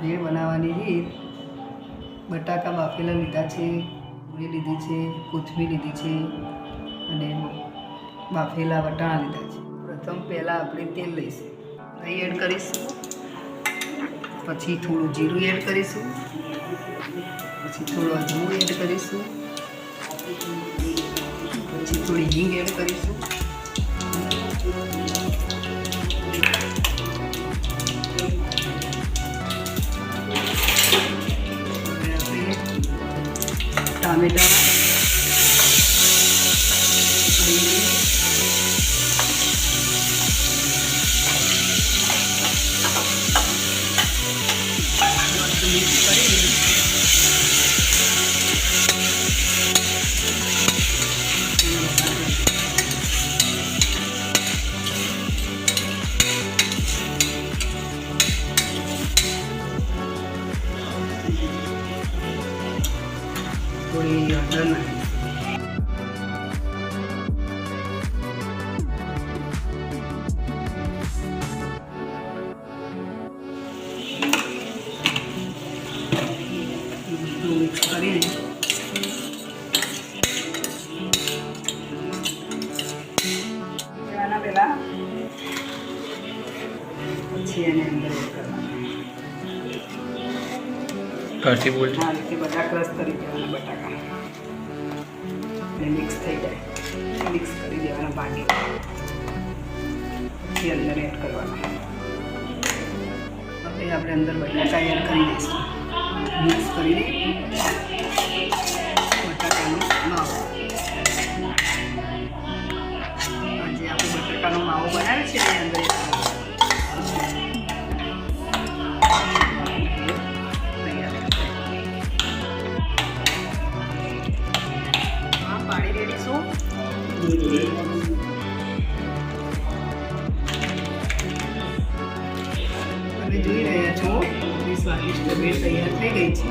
ભેળ બનાવવાની રીત. બટાકા બાફેલા લીધા છે, પૂરી લીધી છે, કોથમીર લીધી છે અને બાફેલા વટાણા લીધા છે. પ્રથમ પહેલાં આપણે તેલ લઈશું, દહીં એડ કરીશું, પછી થોડું જીરું એડ કરીશું, પછી થોડું અજમું એડ કરીશું, પછી થોડી હિંગ એડ કરીશું, ટામેટા મિક્સ કરી થોડી હળદર નાખી. મિક્સ કરીને લેવાના પહેલા, પછી એને અંદર કાઠી બોલ. આ રીતે બધા ક્રશ કરી દેવાના બટાકા મિક્સ થઈ જાય, મિક્સ કરી દેવાના ભાગી, પછી અંદર એડ કરવાના. હવે આપણે અંદર બટાકા એડ કરી દઈશું, મિક્સ કરીને બટાકાનો માવો. જે આપણે બટાકાનો માવો બનાવે છે એ અંદર પાણી રેડીશું. તમે જોઈ રહ્યા છો આપણી સ્વાદિષ્ટ ભેળ તૈયાર થઈ ગઈ છે.